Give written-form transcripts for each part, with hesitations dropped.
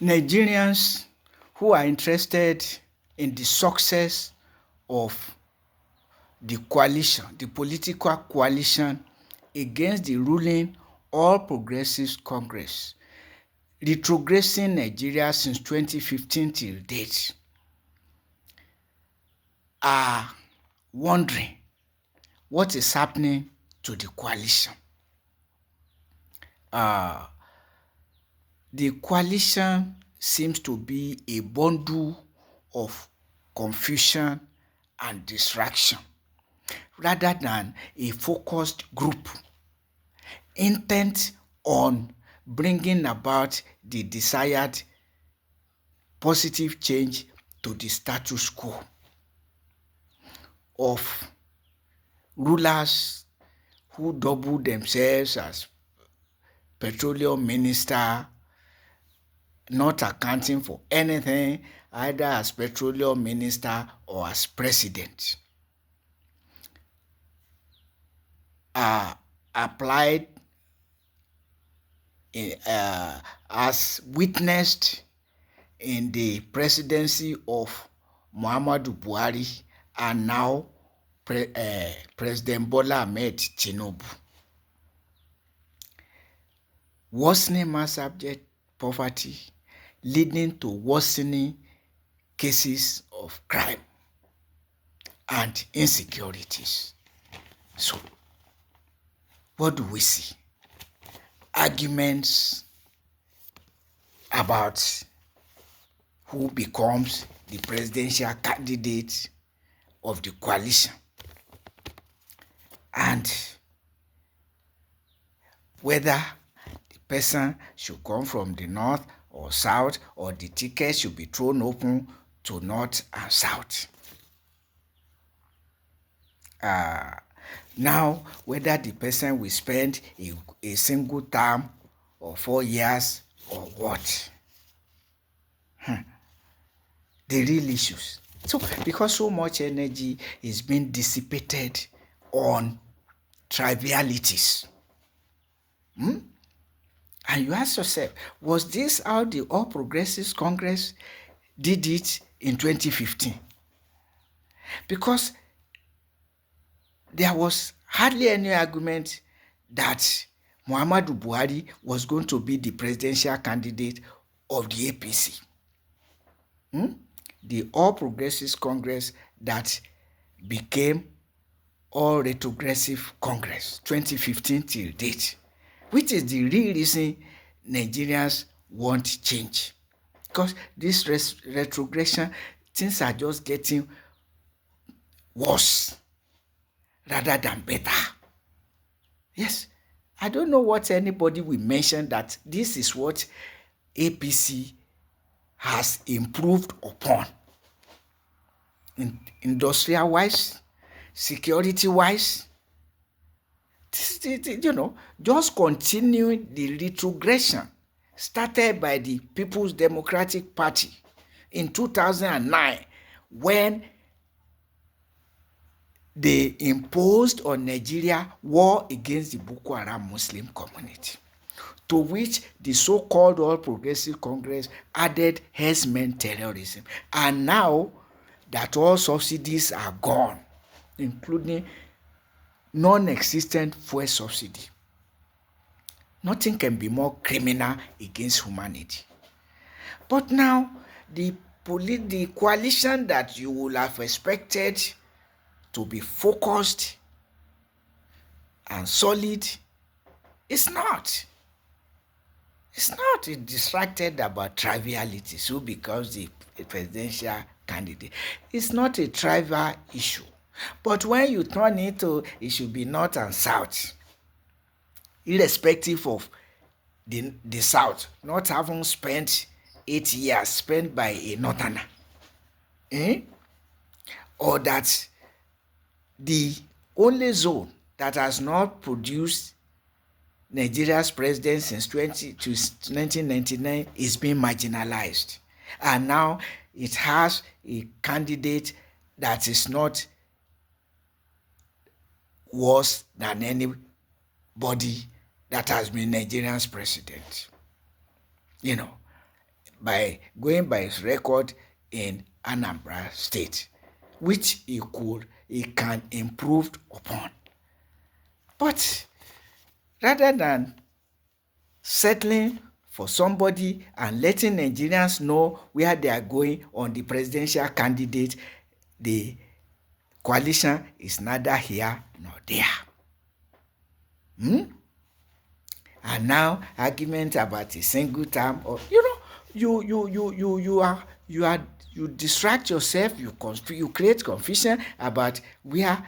Nigerians who are interested in the success of the coalition, the political coalition against the ruling All Progressives Congress, retrogressing Nigeria since 2015 till date, are wondering what is happening to the coalition. The coalition seems to be a bundle of confusion and distraction rather than a focused group intent on bringing about the desired positive change to the status quo of rulers who double themselves as petroleum minister, not accounting for anything either as petroleum minister or as president, applied as witnessed in the presidency of Muhammadu Buhari and now President Bola Ahmed Tinubu. Worsening mass abject poverty leading to worsening cases of crime and insecurities. So, what do we see? Arguments about who becomes the presidential candidate of the coalition and whether the person should come from the north or south or the ticket should be thrown open to north and south. Now, whether the person will spend a single term or 4 years or what? The real issues. So, because so much energy is being dissipated on trivialities. And you ask yourself, was this how the All Progressives Congress did it in 2015? Because there was hardly any argument that Muhammadu Buhari was going to be the presidential candidate of the APC. The All Progressives Congress that became All Retrogressive Congress 2015 till date, which is the real reason Nigerians want change. Because this retrogression, things are just getting worse rather than better. Yes, I don't know what anybody will mention that this is what APC has improved upon. Industrial-wise, security-wise, just continuing the retrogression started by the People's Democratic Party in 2009 when they imposed on Nigeria war against the Boko Haram Muslim community, to which the so-called All Progressive Congress added herdsmen terrorism. And now that all subsidies are gone, including non-existent fuel subsidy, nothing can be more criminal against humanity. But now, the coalition that you would have expected to be focused and solid is not. It's not. It's distracted about trivialities. Who becomes the presidential candidate? It's not a trivial issue. But when you turn it to, it should be north and south, irrespective of the south, not having spent 8 years spent by a northerner, or that the only zone that has not produced Nigeria's president since 1999 is being marginalized, and now it has a candidate that is not worse than anybody that has been Nigeria's president. by going by his record in Anambra State, which he can improve upon. But rather than settling for somebody and letting Nigerians know where they are going on the presidential candidate, the coalition is neither here nor there. And now argument about a single term, or you distract yourself, you create confusion about where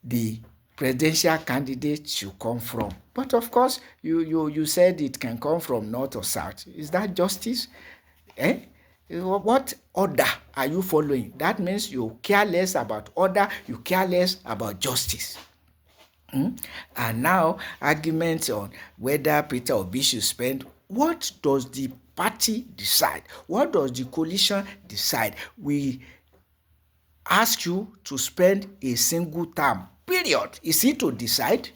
the presidential candidate should come from. But of course, you said it can come from north or south. Is that justice? What order are you following? That means you care less about order, you care less about justice. And now arguments on whether Peter Obi should spend. What does the party decide? What does the coalition decide? We ask you to spend a single term, period. Is it to decide?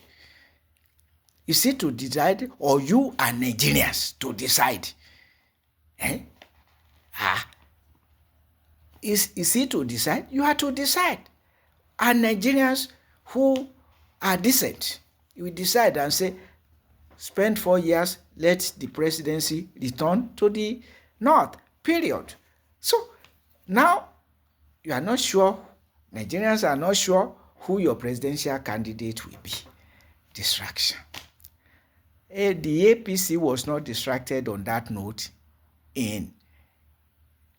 Is it to decide, or you are Nigerians to decide? Is it to decide? You are to decide. And Nigerians who are decent, you decide and say, spend 4 years, let the presidency return to the north, period. So now you are not sure, Nigerians are not sure who your presidential candidate will be. Distraction. The APC was not distracted on that note in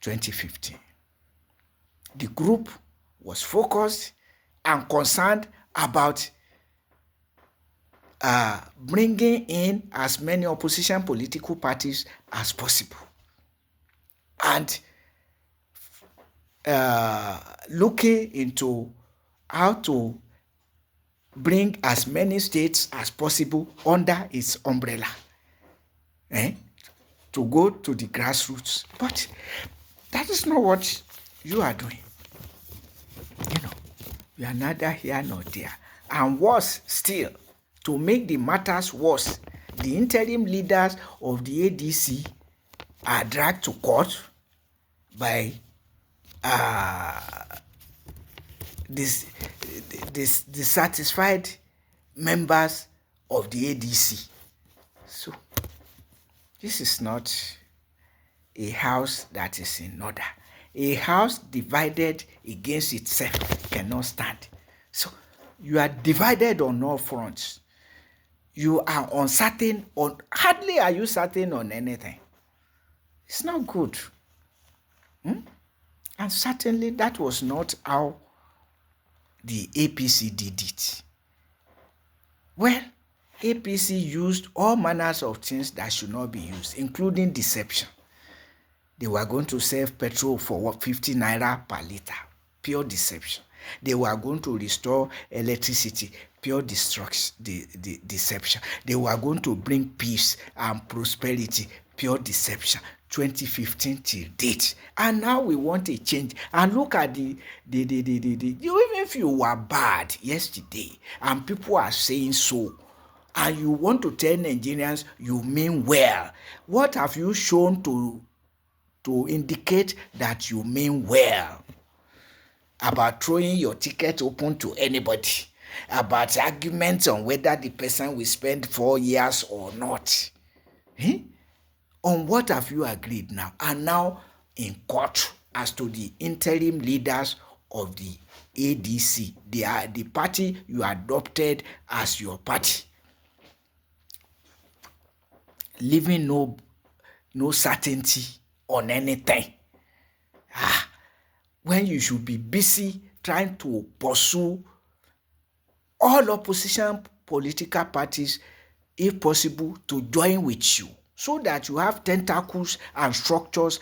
2015. The group was focused and concerned about bringing in as many opposition political parties as possible, and looking into how to bring as many states as possible under its umbrella, to go to the grassroots. But that is not what you are doing. You are neither here nor there. And worse still, to make the matters worse, the interim leaders of the ADC are dragged to court by dissatisfied members of the ADC. So this is not a house that is in order. A house divided against itself cannot stand. So you are divided on all fronts. You are uncertain on, hardly are you certain on anything. It's not good. And certainly that was not how the APC did it. Well, APC used all manners of things that should not be used, including deception. They were going to sell petrol for 50 naira per liter, pure deception. They were going to restore electricity, pure deception. They were going to bring peace and prosperity, pure deception. 2015 till date, and now we want a change. And look at the even if you were bad yesterday and people are saying so, and you want to tell Nigerians you mean well, what have you shown to indicate that you mean well? About throwing your ticket open to anybody, about arguments on whether the person will spend 4 years or not. On what have you agreed now? And now in court as to the interim leaders of the ADC. They are the party you adopted as your party, leaving no certainty on anything. When you should be busy trying to pursue all opposition political parties, if possible, to join with you, so that you have tentacles and structures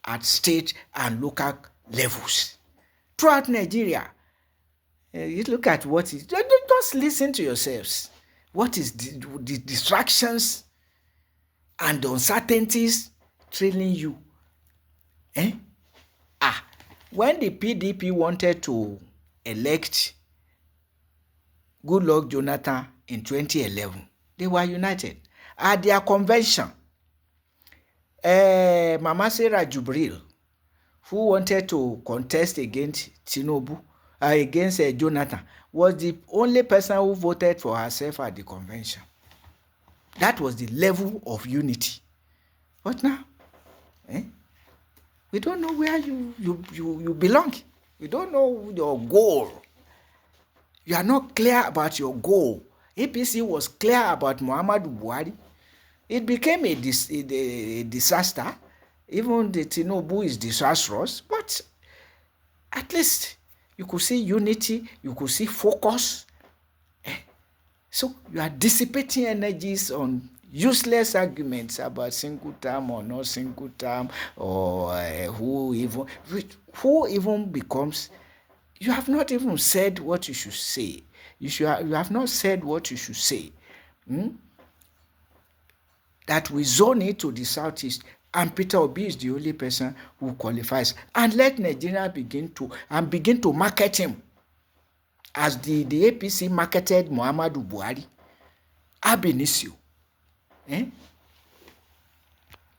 at state and local levels throughout Nigeria. You look at what is, just listen to yourselves. What is the distractions and the uncertainties trailing you? When the PDP wanted to elect Goodluck Jonathan in 2011, they were united. At their convention, Mama Sarah Jubril, who wanted to contest against Tinubu, against Jonathan, was the only person who voted for herself at the convention. That was the level of unity. But now, we don't know where you belong. We don't know your goal. You are not clear about your goal. APC was clear about Muhammadu Buhari. It became a disaster. Even the Tinubu is disastrous, but at least you could see unity, you could see focus. So you are dissipating energies on useless arguments about single term or not single term, or who even becomes. You have not even said what you should say. You have not said what you should say. That we zone it to the southeast, and Peter Obi is the only person who qualifies. And let Nigeria begin to market him as the APC marketed Muhammadu Buhari, ab initio.